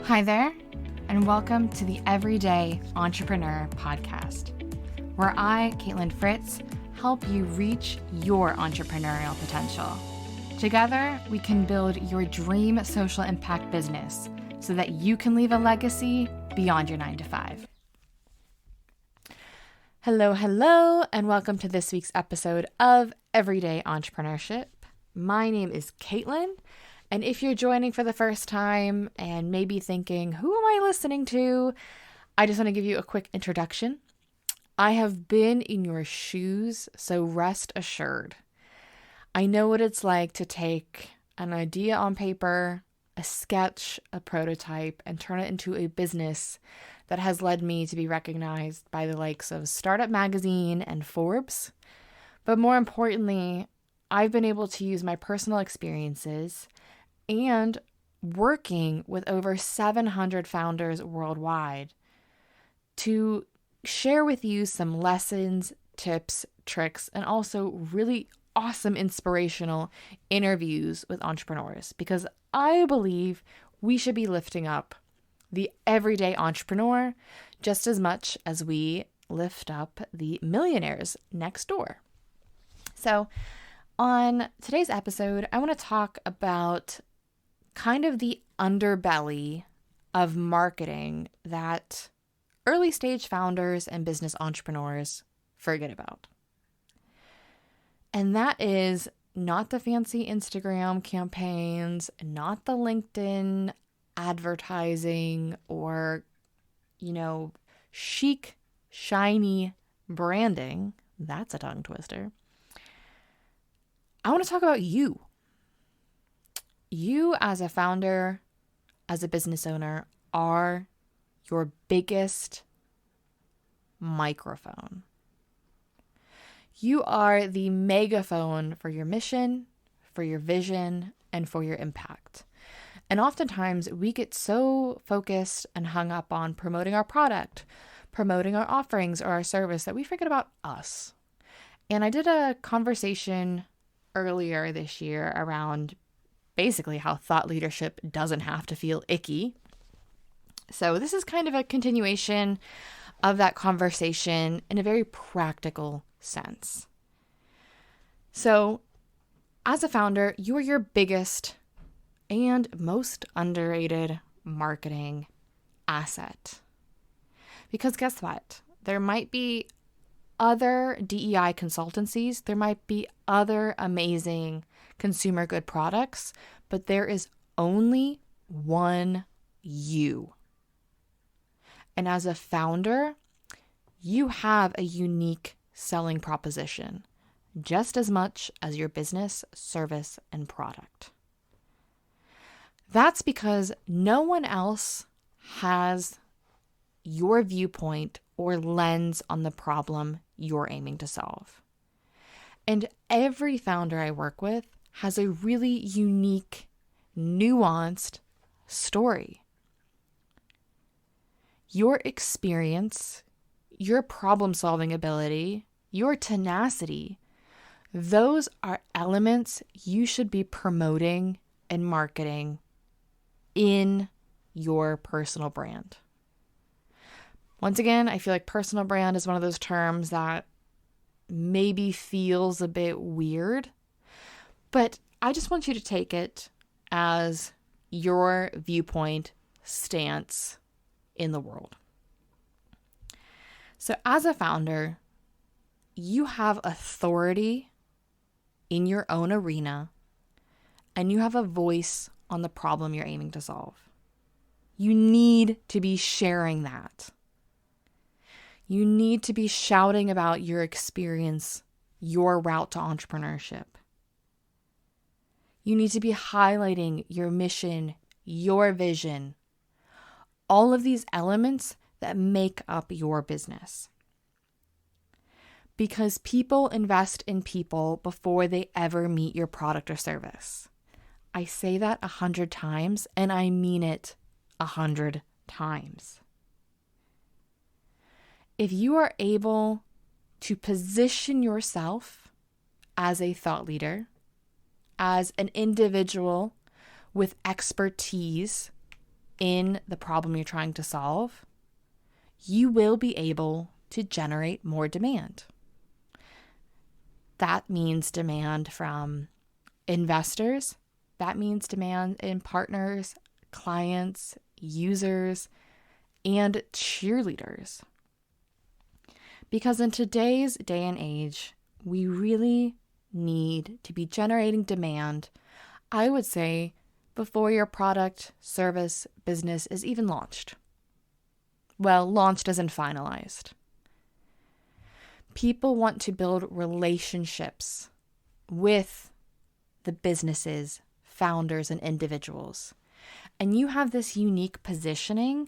Hi there, and welcome to the Everyday Entrepreneur Podcast, where I, Caitlin Fritz, help you reach your entrepreneurial potential. Together, we can build your dream social impact business so that you can leave a legacy beyond your 9-to-5. Hello, and welcome to this week's episode of Everyday Entrepreneurship. My name is Caitlin. And if you're joining for the first time and maybe thinking, who am I listening to? I just want to give you a quick introduction. I have been in your shoes, so rest assured. I know what it's like to take an idea on paper, a sketch, a prototype, and turn it into a business that has led me to be recognized by the likes of Startup Magazine and Forbes. But more importantly, I've been able to use my personal experiences and working with over 700 founders worldwide to share with you some lessons, tips, tricks, and also really awesome inspirational interviews with entrepreneurs, because I believe we should be lifting up the everyday entrepreneur just as much as we lift up the millionaires next door. So on today's episode, I want to talk about kind of the underbelly of marketing that early stage founders and business entrepreneurs forget about. And that is not the fancy Instagram campaigns, not the LinkedIn advertising or, chic, shiny branding. That's a tongue twister. I want to talk about you. You as a founder, as a business owner, are your biggest microphone. You are the megaphone for your mission, for your vision, and for your impact. And oftentimes we get so focused and hung up on promoting our product, promoting our offerings or our service that we forget about us. And I did a conversation earlier this year around basically how thought leadership doesn't have to feel icky. So this is kind of a continuation of that conversation in a very practical sense. So as a founder, you are your biggest and most underrated marketing asset. Because guess what? There might be other DEI consultancies, there might be other amazing consumer good products, but there is only one you. And as a founder, you have a unique selling proposition, just as much as your business, service, and product. That's because no one else has your viewpoint or lens on the problem you're aiming to solve. And every founder I work with has a really unique, nuanced story. Your experience, your problem-solving ability, your tenacity, those are elements you should be promoting and marketing in your personal brand. Once again, I feel like personal brand is one of those terms that maybe feels a bit weird, but I just want you to take it as your viewpoint, stance in the world. So as a founder, you have authority in your own arena, and you have a voice on the problem you're aiming to solve. You need to be sharing that. You need to be shouting about your experience, your route to entrepreneurship. You need to be highlighting your mission, your vision, all of these elements that make up your business. Because people invest in people before they ever meet your product or service. I say that 100 times, and I mean it 100 times. If you are able to position yourself as a thought leader, as an individual with expertise in the problem you're trying to solve, you will be able to generate more demand. That means demand from investors. That means demand in partners, clients, users, and cheerleaders. Because in today's day and age, we really need to be generating demand, I would say, before your product, service, business is even launched. Well, launched isn't finalized. People want to build relationships with the businesses, founders, and individuals. And you have this unique positioning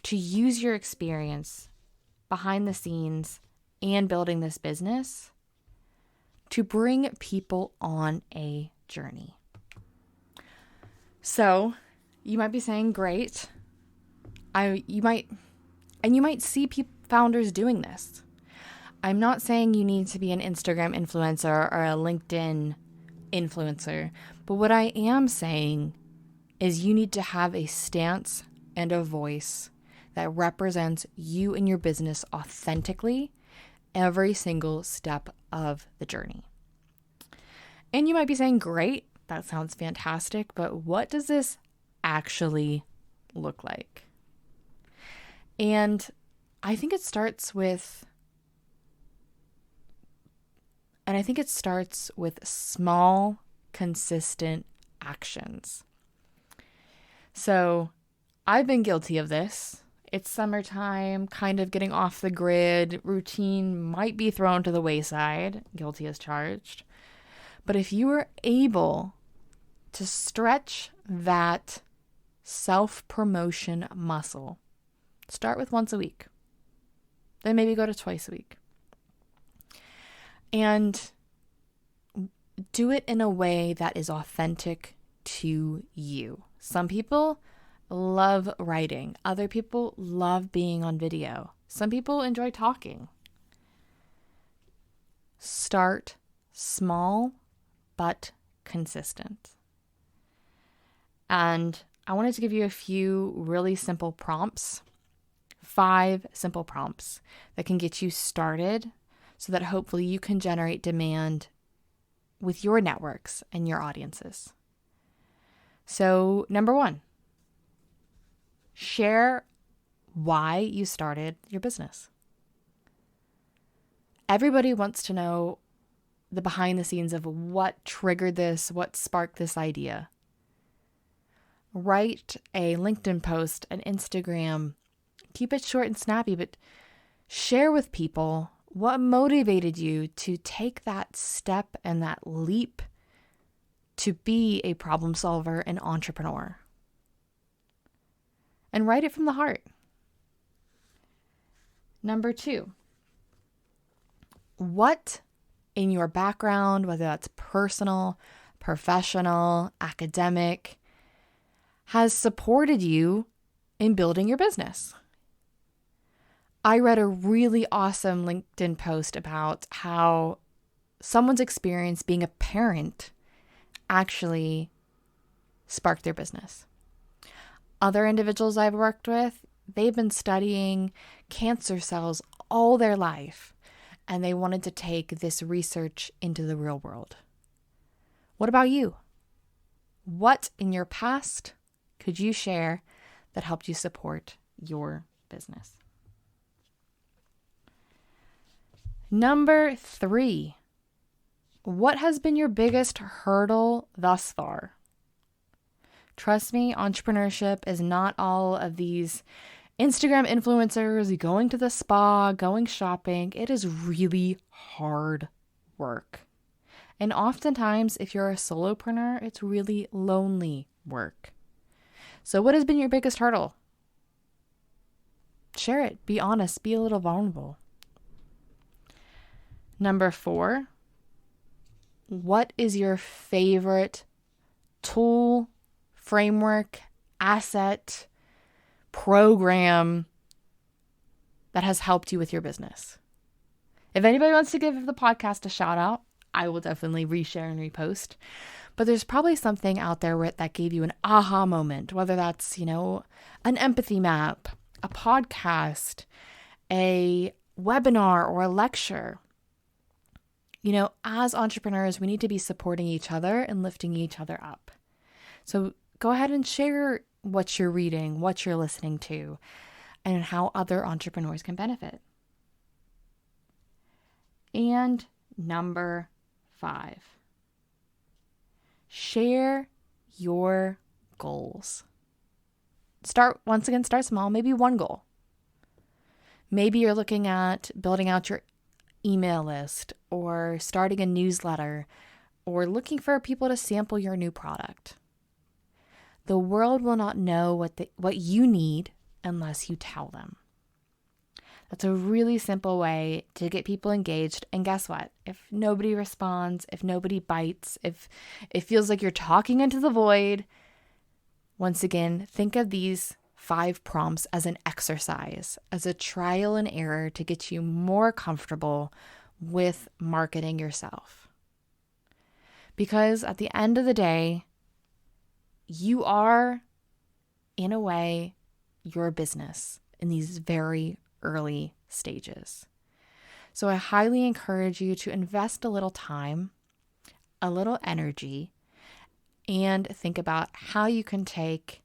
to use your experience behind the scenes and building this business to bring people on a journey. So you might be saying, great. You might see founders doing this. I'm not saying you need to be an Instagram influencer or a LinkedIn influencer, but what I am saying is you need to have a stance and a voice that represents you and your business authentically every single step of the journey. And you might be saying, great, that sounds fantastic, but what does this actually look like? And I think it starts with small, consistent actions. So I've been guilty of this. It's summertime, kind of getting off the grid, routine might be thrown to the wayside, guilty as charged. But if you are able to stretch that self-promotion muscle, start with once a week, then maybe go to twice a week. And do it in a way that is authentic to you. Some people love writing. Other people love being on video. Some people enjoy talking. Start small but consistent. And I wanted to give you a few really simple prompts, 5 simple prompts that can get you started so that hopefully you can generate demand with your networks and your audiences. So, number 1, share why you started your business. Everybody wants to know the behind the scenes of what triggered this, what sparked this idea. Write a LinkedIn post, an Instagram. Keep it short and snappy, but share with people what motivated you to take that step and that leap to be a problem solver and entrepreneur. And write it from the heart. Number 2, what in your background, whether that's personal, professional, academic, has supported you in building your business? I read a really awesome LinkedIn post about how someone's experience being a parent actually sparked their business. Other individuals I've worked with, they've been studying cancer cells all their life, and they wanted to take this research into the real world. What about you? What in your past could you share that helped you support your business? Number 3, what has been your biggest hurdle thus far? Trust me, entrepreneurship is not all of these Instagram influencers going to the spa, going shopping. It is really hard work. And oftentimes, if you're a solopreneur, it's really lonely work. So what has been your biggest hurdle? Share it. Be honest. Be a little vulnerable. Number 4, what is your favorite tool, framework, asset, program that has helped you with your business? If anybody wants to give the podcast a shout out, I will definitely reshare and repost. But there's probably something out there that gave you an aha moment, whether that's, an empathy map, a podcast, a webinar, or a lecture. As entrepreneurs, we need to be supporting each other and lifting each other up. So go ahead and share what you're reading, what you're listening to, and how other entrepreneurs can benefit. And number 5, share your goals. Start small, maybe one goal. Maybe you're looking at building out your email list or starting a newsletter or looking for people to sample your new product. The world will not know what you need unless you tell them. That's a really simple way to get people engaged. And guess what? If nobody responds, if nobody bites, if it feels like you're talking into the void, once again, think of these 5 prompts as an exercise, as a trial and error to get you more comfortable with marketing yourself. Because at the end of the day, you are, in a way, your business in these very early stages. So I highly encourage you to invest a little time, a little energy, and think about how you can take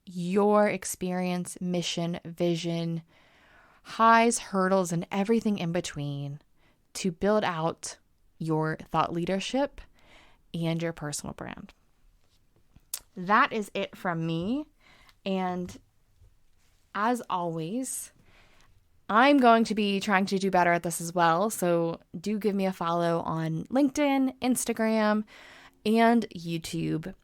your experience, mission, vision, highs, hurdles, and everything in between to build out your thought leadership and your personal brand. That is it from me. And as always, I'm going to be trying to do better at this as well. So do give me a follow on LinkedIn, Instagram, and YouTube.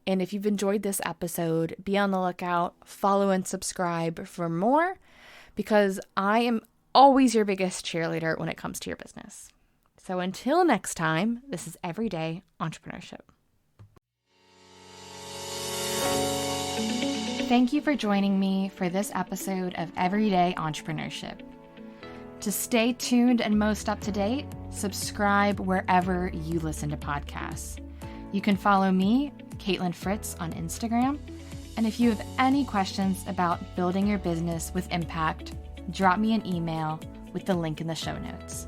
And if you've enjoyed this episode, be on the lookout, follow and subscribe for more, because I am always your biggest cheerleader when it comes to your business. So until next time, this is Everyday Entrepreneurship. Thank you for joining me for this episode of Everyday Entrepreneurship. To stay tuned and most up to date, subscribe wherever you listen to podcasts. You can follow me, Caitlin Fritz, on Instagram. And if you have any questions about building your business with impact, drop me an email with the link in the show notes.